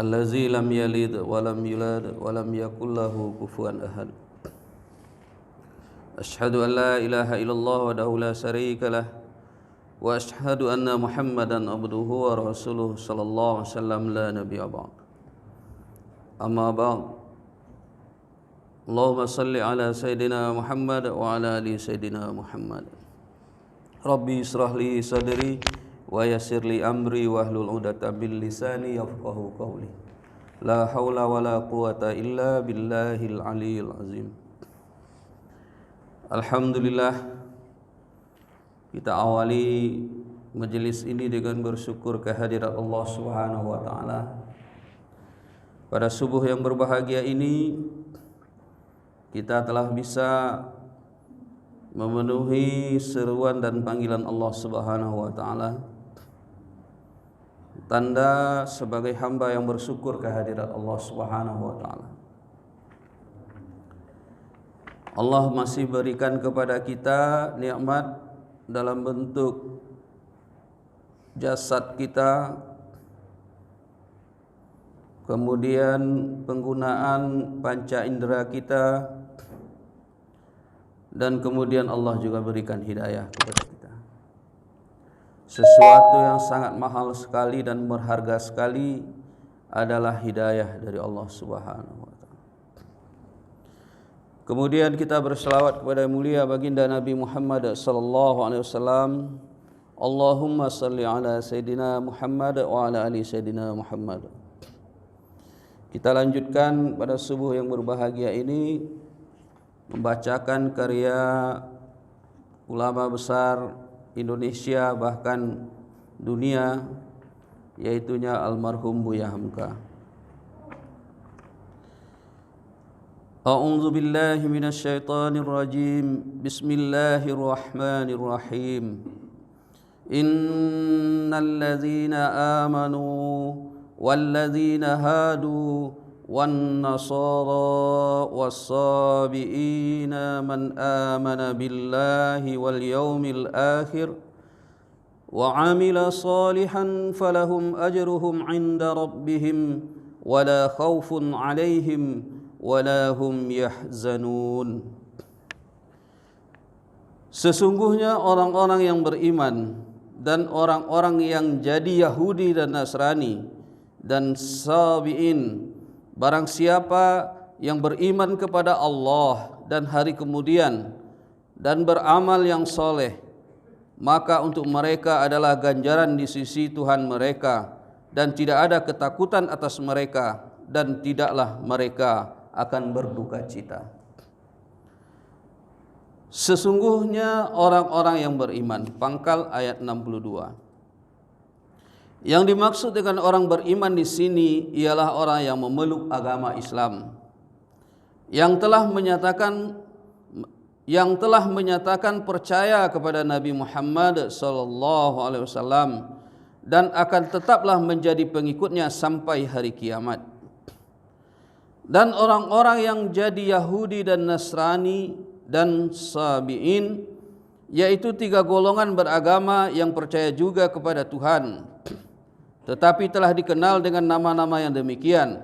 Allazi lam yalid wa lam yulad wa lam yakul lahu kufuwan ahad. Asyhadu an la ilaha illallah wahdahu la syarika lah wa asyhadu anna Muhammadan abduhu wa rasuluh sallallahu alaihi wasallam la nabiyya ba'd. Amma ba'd. Allahumma salli ala sayyidina Muhammad wa ala ali sayyidina Muhammad. Rabbi israh li sadri wa yassir li amri wahlul 'uqdatam min lisani yafqahu qawli. La haula wala quwata illa billahil aliyyil azim. Alhamdulillah, kita awali majelis ini dengan bersyukur kehadirat Allah Subhanahu wa taala. Pada subuh yang berbahagia ini kita telah bisa memenuhi seruan dan panggilan Allah Subhanahu wa taala. Tanda sebagai hamba yang bersyukur kehadirat Allah Subhanahu wa taala. Allah masih berikan kepada kita nikmat dalam bentuk jasad kita, kemudian penggunaan panca indera kita, dan kemudian Allah juga berikan hidayah kepada kita. Sesuatu yang sangat mahal sekali dan berharga sekali adalah hidayah dari Allah Subhanahu wa taala. Kemudian kita berselawat kepada mulia baginda Nabi Muhammad sallallahu alaihi wasallam. Allahumma salli ala sayyidina Muhammad wa ala ali sayyidina Muhammad. Kita lanjutkan pada subuh yang berbahagia ini membacakan karya ulama besar Indonesia bahkan dunia, yaitunya almarhum Buya Hamka. A'udzu billahi minasy syaithanir rajim. Bismillahirrahmanirrahim. Innal ladzina amanu wal ladzina hadu والنصارى والصابئين من آمن بالله واليوم الآخر وعمل صالحا فلهم أجرهم عند ربهم ولا خوف عليهم ولا هم يحزنون. Sesungguhnya orang-orang yang beriman dan orang-orang yang jadi Yahudi dan Nasrani dan Sabi'in, barang siapa yang beriman kepada Allah dan hari kemudian dan beramal yang soleh, maka untuk mereka adalah ganjaran di sisi Tuhan mereka, dan tidak ada ketakutan atas mereka, dan tidaklah mereka akan berduka cita. Sesungguhnya orang-orang yang beriman, pangkal ayat 62. Yang dimaksud dengan orang beriman di sini ialah orang yang memeluk agama Islam, yang telah menyatakan percaya kepada Nabi Muhammad sallallahu alaihi wasallam dan akan tetaplah menjadi pengikutnya sampai hari kiamat. Dan orang-orang yang jadi Yahudi dan Nasrani dan Sabi'in, yaitu tiga golongan beragama yang percaya juga kepada Tuhan, tetapi telah dikenal dengan nama-nama yang demikian.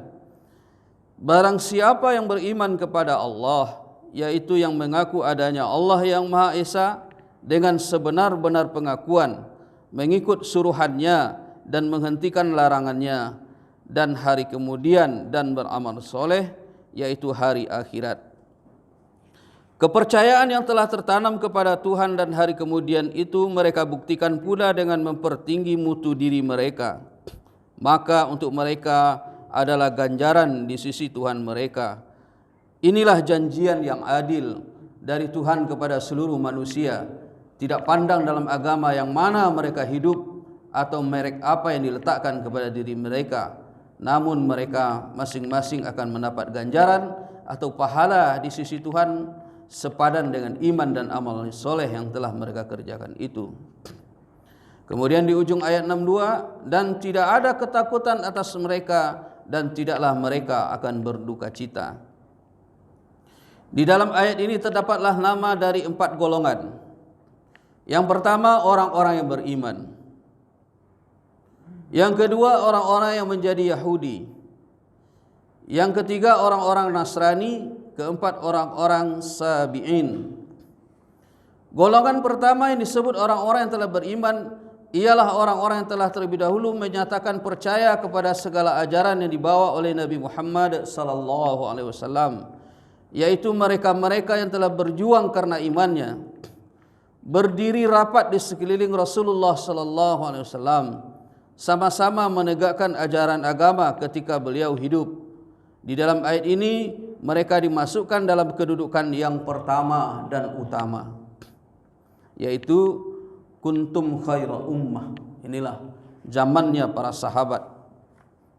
Barang siapa yang beriman kepada Allah, yaitu yang mengaku adanya Allah yang Maha Esa dengan sebenar-benar pengakuan, mengikut suruhannya dan menghentikan larangannya, dan hari kemudian dan beramal soleh, yaitu hari akhirat. Kepercayaan yang telah tertanam kepada Tuhan dan hari kemudian itu mereka buktikan pula dengan mempertinggi mutu diri mereka. Maka untuk mereka adalah ganjaran di sisi Tuhan mereka. Inilah janjian yang adil dari Tuhan kepada seluruh manusia. Tidak pandang dalam agama yang mana mereka hidup atau merek apa yang diletakkan kepada diri mereka, namun mereka masing-masing akan mendapat ganjaran atau pahala di sisi Tuhan sepadan dengan iman dan amal soleh yang telah mereka kerjakan itu. Kemudian di ujung ayat 62, dan tidak ada ketakutan atas mereka dan tidaklah mereka akan berduka cita. Di dalam ayat ini terdapatlah nama dari 4 golongan. Yang pertama, orang-orang yang beriman. Yang kedua, orang-orang yang menjadi Yahudi. Yang ketiga orang-orang Nasrani, keempat orang-orang Sabi'in. Golongan pertama yang disebut orang-orang yang telah beriman ialah orang-orang yang telah terlebih dahulu menyatakan percaya kepada segala ajaran yang dibawa oleh Nabi Muhammad sallallahu alaihi wasallam, yaitu mereka-mereka yang telah berjuang karena imannya, berdiri rapat di sekeliling Rasulullah sallallahu alaihi wasallam, sama-sama menegakkan ajaran agama ketika beliau hidup. Di dalam ayat ini mereka dimasukkan dalam kedudukan yang pertama dan utama, yaitu kuntum khaira ummah. Inilah zamannya para sahabat,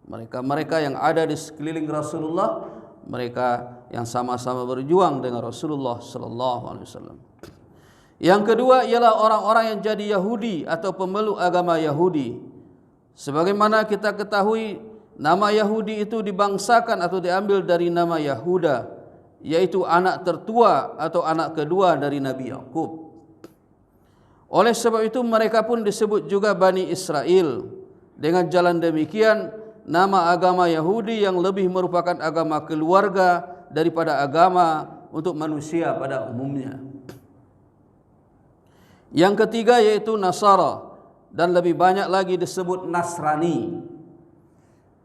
mereka-mereka yang ada di sekeliling Rasulullah, mereka yang sama-sama berjuang dengan Rasulullah sallallahu alaihi wasallam. Yang kedua ialah orang-orang yang jadi Yahudi atau pemeluk agama Yahudi. Sebagaimana kita ketahui, nama Yahudi itu dibangsakan atau diambil dari nama Yahuda, yaitu anak tertua atau anak kedua dari Nabi Yakub. Oleh sebab itu mereka pun disebut juga Bani Israel. Dengan jalan demikian, nama agama Yahudi yang lebih merupakan agama keluarga daripada agama untuk manusia pada umumnya. Yang ketiga yaitu Nasara, dan lebih banyak lagi disebut Nasrani.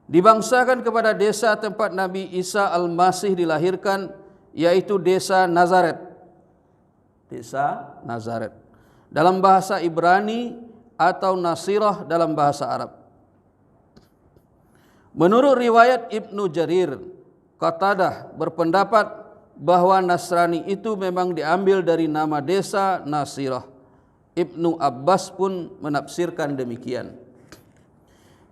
Dibangsakan kepada desa tempat Nabi Isa Al-Masih dilahirkan, yaitu desa Nazaret. Desa Nazaret dalam bahasa Ibrani atau Nasirah dalam bahasa Arab. Menurut riwayat Ibnu Jarir, Qatadah berpendapat bahwa Nasrani itu memang diambil dari nama desa Nasirah. Ibnu Abbas pun menafsirkan demikian.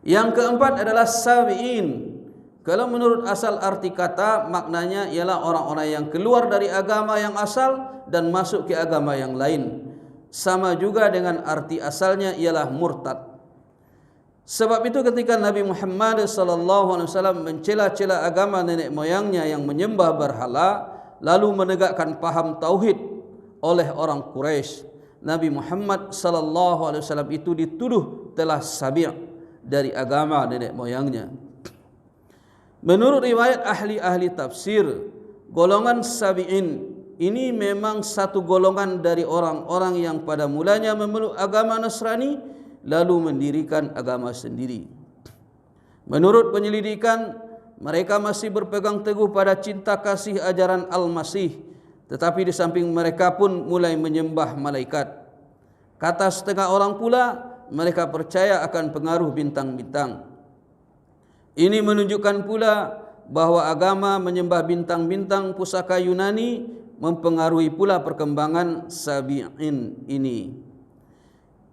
Yang keempat adalah Sabi'in. Kalau menurut asal arti kata, maknanya ialah orang-orang yang keluar dari agama yang asal dan masuk ke agama yang lain. Sama juga dengan arti asalnya ialah murtad. Sebab itu ketika Nabi Muhammad SAW mencela-cela agama nenek moyangnya yang menyembah berhala, lalu menegakkan paham tauhid oleh orang Quraisy, Nabi Muhammad SAW itu dituduh telah sabi' dari agama nenek moyangnya. Menurut riwayat ahli-ahli tafsir, golongan Sabi'in ini memang satu golongan dari orang-orang yang pada mulanya memeluk agama Nasrani lalu mendirikan agama sendiri. Menurut penyelidikan, mereka masih berpegang teguh pada cinta kasih ajaran Al-Masih, tetapi di samping mereka pun mulai menyembah malaikat. Kata setengah orang pula, mereka percaya akan pengaruh bintang-bintang. Ini menunjukkan pula bahwa agama menyembah bintang-bintang pusaka Yunani mempengaruhi pula perkembangan Sabi'in ini.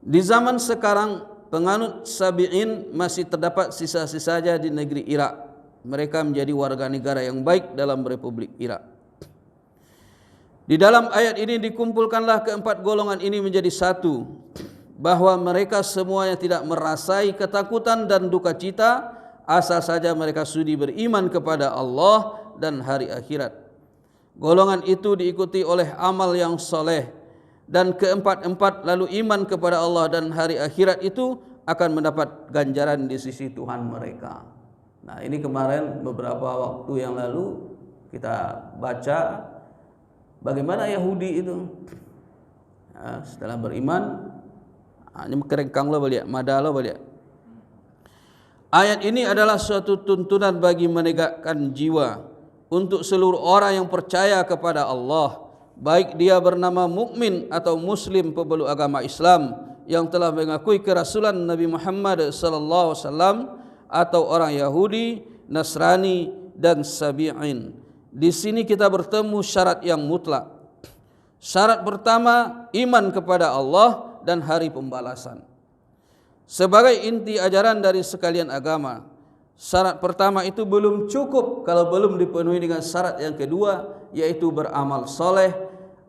Di zaman sekarang, penganut Sabi'in masih terdapat sisa-sisanya di negeri Irak. Mereka menjadi warga negara yang baik dalam Republik Irak. Di dalam ayat ini dikumpulkanlah keempat golongan ini menjadi satu, bahwa mereka semuanya tidak merasai ketakutan dan duka cita, asal saja mereka sudi beriman kepada Allah dan hari akhirat. Golongan itu diikuti oleh amal yang soleh, dan keempat-empat lalu iman kepada Allah dan hari akhirat itu akan mendapat ganjaran di sisi Tuhan mereka. Nah, ini kemarin beberapa waktu yang lalu kita baca bagaimana Yahudi itu setelah beriman, ini kerengkang lo balik, mada lo balik. Ayat ini adalah suatu tuntunan bagi menegakkan jiwa untuk seluruh orang yang percaya kepada Allah, baik dia bernama mukmin atau muslim pemeluk agama Islam yang telah mengakui kerasulan Nabi Muhammad sallallahu alaihi wasallam, atau orang Yahudi, Nasrani dan Sabi'in. Di sini kita bertemu syarat yang mutlak. Syarat pertama, iman kepada Allah dan hari pembalasan. Sebagai inti ajaran dari sekalian agama, syarat pertama itu belum cukup kalau belum dipenuhi dengan syarat yang kedua, yaitu beramal soleh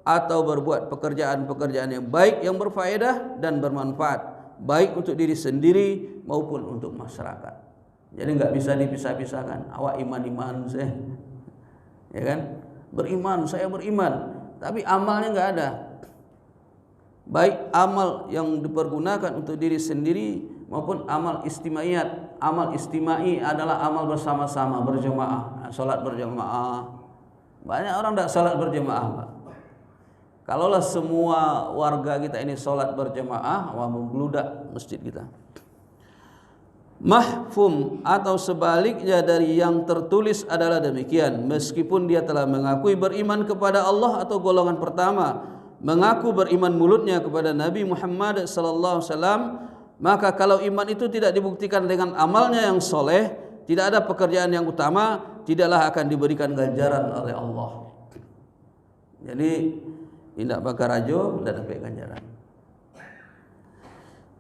atau berbuat pekerjaan-pekerjaan yang baik, yang berfaedah dan bermanfaat, baik untuk diri sendiri maupun untuk masyarakat. Jadi enggak bisa dipisah-pisahkan. Awak iman-iman saya, ya kan? Beriman, saya beriman, tapi amalnya enggak ada. Baik amal yang dipergunakan untuk diri sendiri maupun amal istimaiyat. Amal istimai adalah amal bersama-sama, berjemaah, salat berjemaah. Banyak orang tak salat berjemaah, Pak. Kalaulah semua warga kita ini salat berjemaah, wah membludak masjid kita. Mahfum atau sebaliknya dari yang tertulis adalah demikian, meskipun dia telah mengakui beriman kepada Allah atau golongan pertama, mengaku beriman mulutnya kepada Nabi Muhammad sallallahu alaihi wasallam, maka kalau iman itu tidak dibuktikan dengan amalnya yang soleh, tidak ada pekerjaan yang utama, tidaklah akan diberikan ganjaran oleh Allah. Jadi indak bakar ajo dan dapat ganjaran.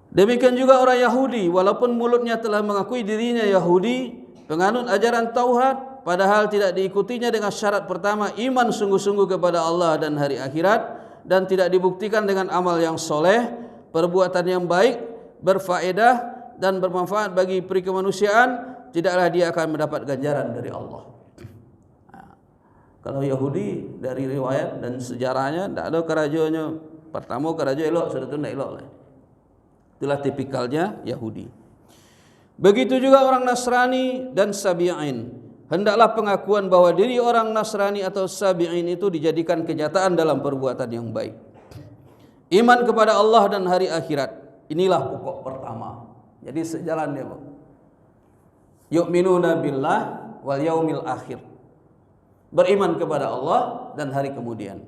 Demikian juga orang Yahudi, walaupun mulutnya telah mengakui dirinya Yahudi, penganut ajaran Taurat, padahal tidak diikutinya dengan syarat pertama, iman sungguh-sungguh kepada Allah dan hari akhirat, dan tidak dibuktikan dengan amal yang soleh, perbuatan yang baik, berfaedah dan bermanfaat bagi perikemanusiaan, tidaklah dia akan mendapat ganjaran dari Allah. Kalau Yahudi dari riwayat dan sejarahnya tidak ada kerajaannya. Pertama keraja elok, sudah tu tidak elok lah. Itulah tipikalnya Yahudi. Begitu juga orang Nasrani dan Sabi'in. Hendaklah pengakuan bahwa diri orang Nasrani atau Sabi'in itu dijadikan kenyataan dalam perbuatan yang baik. Iman kepada Allah dan hari akhirat, inilah pokok pertama. Jadi sejalan dia, Pak. Yu'minuna billah wal yaumil akhir. Beriman kepada Allah dan hari kemudian,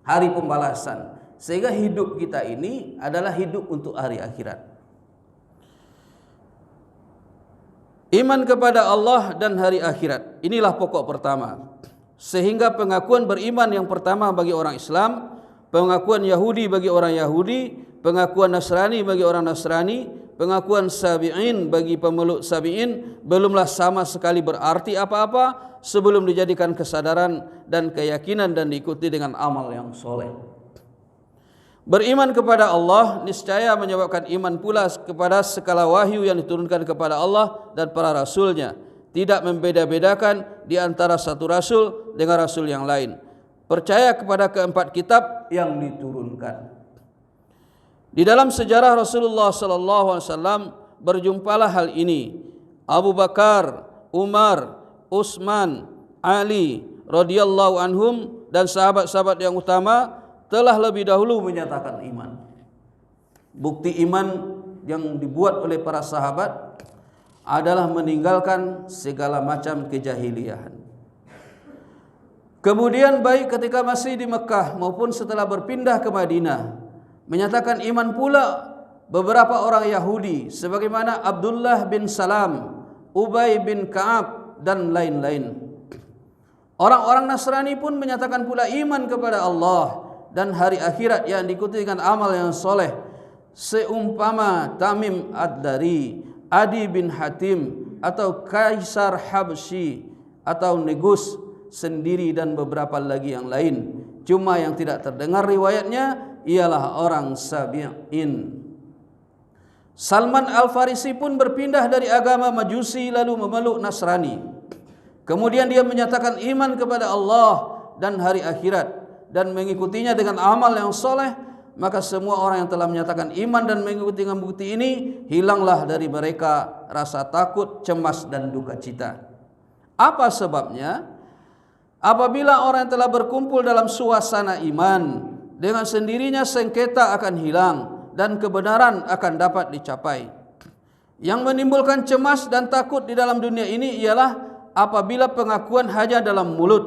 hari pembalasan. Sehingga hidup kita ini adalah hidup untuk hari akhirat. Iman kepada Allah dan hari akhirat, inilah pokok pertama. Sehingga pengakuan beriman yang pertama bagi orang Islam, pengakuan Yahudi bagi orang Yahudi, pengakuan Nasrani bagi orang Nasrani, pengakuan Sabi'in bagi pemeluk Sabi'in belumlah sama sekali berarti apa-apa sebelum dijadikan kesadaran dan keyakinan dan diikuti dengan amal yang soleh. Beriman kepada Allah niscaya menyebabkan iman pula kepada segala wahyu yang diturunkan kepada Allah dan para rasulnya, tidak membeda-bedakan di antara satu rasul dengan rasul yang lain. Percaya kepada keempat kitab yang diturunkan. Di dalam sejarah Rasulullah sallallahu alaihi wasallam berjumpalah hal ini. Abu Bakar, Umar, Utsman, Ali radhiyallahu anhum dan sahabat-sahabat yang utama telah lebih dahulu menyatakan iman. Bukti iman yang dibuat oleh para sahabat adalah meninggalkan segala macam kejahiliahan. Kemudian baik ketika masih di Mekah maupun setelah berpindah ke Madinah, menyatakan iman pula beberapa orang Yahudi sebagaimana Abdullah bin Salam, Ubay bin Ka'ab dan lain-lain. Orang-orang Nasrani pun menyatakan pula iman kepada Allah dan hari akhirat yang diikuti dengan amal yang soleh, seumpama Tamim Ad-Dari, Adi bin Hatim atau Kaisar Habsyi atau Negus sendiri dan beberapa lagi yang lain. Cuma yang tidak terdengar riwayatnya ialah orang Sabi'in. Salman Al-Farisi pun berpindah dari agama Majusi lalu memeluk Nasrani. Kemudian dia menyatakan iman kepada Allah dan hari akhirat dan mengikutinya dengan amal yang soleh, maka semua orang yang telah menyatakan iman dan mengikuti dengan bukti ini, hilanglah dari mereka rasa takut, cemas dan duka cita. Apa sebabnya? Apabila orang yang telah berkumpul dalam suasana iman, dengan sendirinya sengketa akan hilang dan kebenaran akan dapat dicapai. Yang menimbulkan cemas dan takut di dalam dunia ini ialah apabila pengakuan hanya dalam mulut,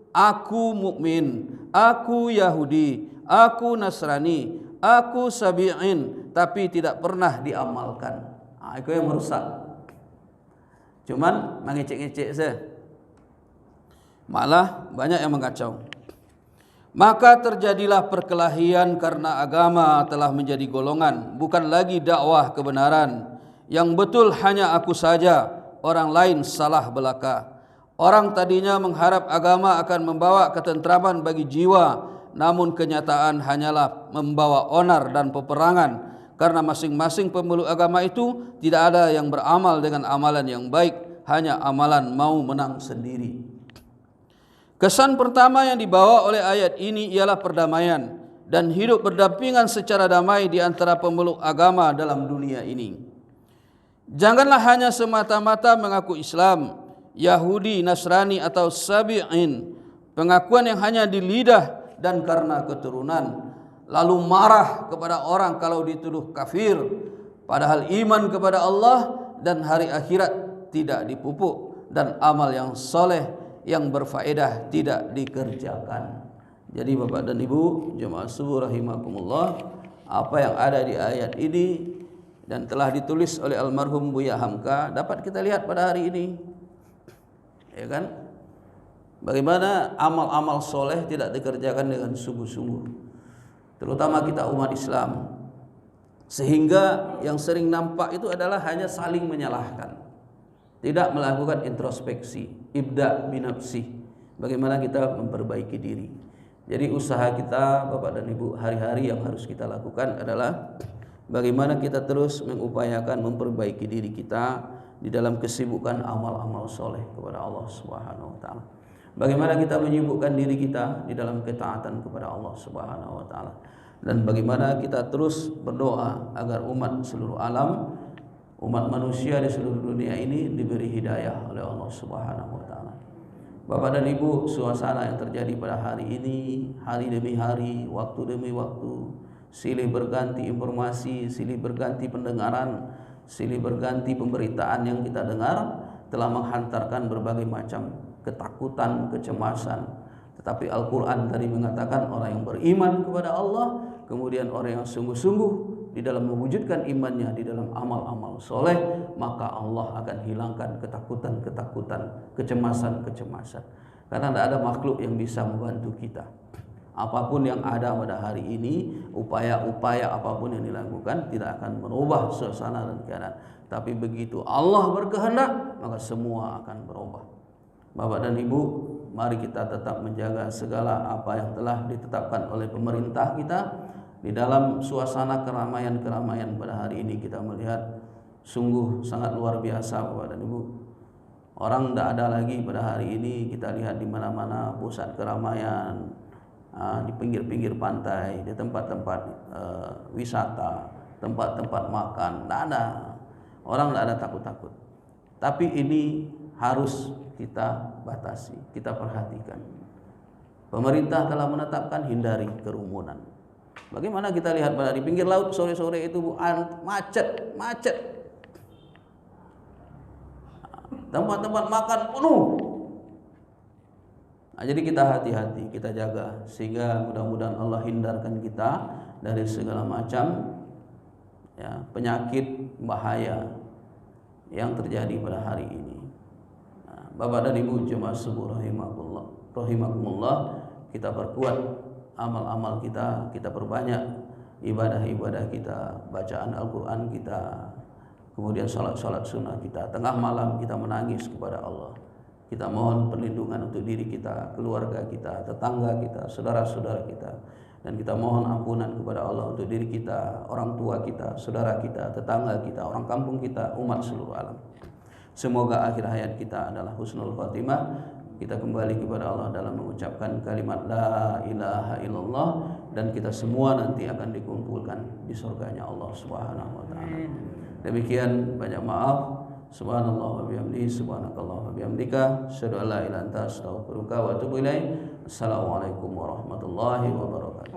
aku mukmin, aku Yahudi, aku Nasrani, aku Sabi'in, tapi tidak pernah diamalkan. Itu yang merusak. Cuman mengecek-ngecek saja. Malah banyak yang mengacau. Maka terjadilah perkelahian karena agama telah menjadi golongan, bukan lagi dakwah kebenaran. Yang betul hanya aku saja, orang lain salah belaka. Orang tadinya mengharap agama akan membawa ketentraman bagi jiwa, namun kenyataan hanyalah membawa onar dan peperangan, karena masing-masing pemeluk agama itu tidak ada yang beramal dengan amalan yang baik, hanya amalan mau menang sendiri. Kesan pertama yang dibawa oleh ayat ini ialah perdamaian dan hidup berdampingan secara damai di antara pemeluk agama dalam dunia ini. Janganlah hanya semata-mata mengaku Islam, Yahudi, Nasrani atau Sabi'in, pengakuan yang hanya di lidah dan karena keturunan, lalu marah kepada orang kalau dituduh kafir, padahal iman kepada Allah dan hari akhirat tidak dipupuk dan amal yang soleh yang berfaedah tidak dikerjakan. Jadi Bapak dan Ibu jemaah subuh rahimakumullah, apa yang ada di ayat ini dan telah ditulis oleh almarhum Buya Hamka dapat kita lihat pada hari ini, ya kan? Bagaimana amal-amal soleh tidak dikerjakan dengan sungguh-sungguh, terutama kita umat Islam, sehingga yang sering nampak itu adalah hanya saling menyalahkan, tidak melakukan introspeksi, ibda binafsi, bagaimana kita memperbaiki diri. Jadi usaha kita Bapak dan Ibu hari-hari yang harus kita lakukan adalah bagaimana kita terus mengupayakan memperbaiki diri kita di dalam kesibukan amal-amal soleh kepada Allah Subhanahu wa taala. Bagaimana kita menyibukkan diri kita di dalam ketaatan kepada Allah Subhanahu wa taala. Dan bagaimana kita terus berdoa agar umat seluruh alam, umat manusia di seluruh dunia ini diberi hidayah oleh Allah Subhanahu wa taala. Bapak dan Ibu, suasana yang terjadi pada hari ini, hari demi hari, waktu demi waktu, silih berganti informasi, silih berganti pendengaran, silih berganti pemberitaan yang kita dengar telah menghantarkan berbagai macam ketakutan, kecemasan. Tetapi Al-Quran tadi mengatakan orang yang beriman kepada Allah, kemudian orang yang sungguh-sungguh di dalam mewujudkan imannya di dalam amal-amal soleh, maka Allah akan hilangkan ketakutan-ketakutan, kecemasan-kecemasan. Karena tidak ada makhluk yang bisa membantu kita. Apapun yang ada pada hari ini, upaya-upaya apapun yang dilakukan tidak akan merubah suasana dan keadaan. Tapi begitu Allah berkehendak, maka semua akan berubah. Bapak dan Ibu, mari kita tetap menjaga segala apa yang telah ditetapkan oleh pemerintah kita. Di dalam suasana keramaian-keramaian pada hari ini kita melihat sungguh sangat luar biasa Bapak dan Ibu. Orang tidak ada lagi pada hari ini, kita lihat di mana-mana pusat keramaian, di pinggir-pinggir pantai, di tempat-tempat wisata, tempat-tempat makan, tidak ada. Orang tidak ada takut-takut. Tapi ini harus kita batasi, kita perhatikan. Pemerintah telah menetapkan hindari kerumunan. Bagaimana kita lihat pada di pinggir laut sore-sore itu macet. Tempat-tempat makan penuh. Nah, jadi kita hati-hati, kita jaga sehingga mudah-mudahan Allah hindarkan kita dari segala macam ya, penyakit bahaya yang terjadi pada hari ini. Nah, Bapak dan Ibu jemaah subuh rahimakumullah, kita perkuat amal-amal kita, kita perbanyak ibadah-ibadah kita, bacaan Al-Quran kita, kemudian salat-salat sunnah kita. Tengah malam kita menangis kepada Allah, kita mohon perlindungan untuk diri kita, keluarga kita, tetangga kita, saudara-saudara kita, dan kita mohon ampunan kepada Allah untuk diri kita, orang tua kita, saudara kita, tetangga kita, orang kampung kita, umat seluruh alam. Semoga akhir hayat kita adalah husnul khatimah. Kita kembali kepada Allah dalam mengucapkan kalimat la ilaha illallah, dan kita semua nanti akan dikumpulkan di surganya Allah Subhanahu wa taala. Demikian, banyak maaf. Subhanallah wa bihamdihi, subhanakallah wa bihamdika, asyhadu an la ilaha illa anta, astaghfiruka wa atubu ilaik. Assalamualaikum warahmatullahi wabarakatuh.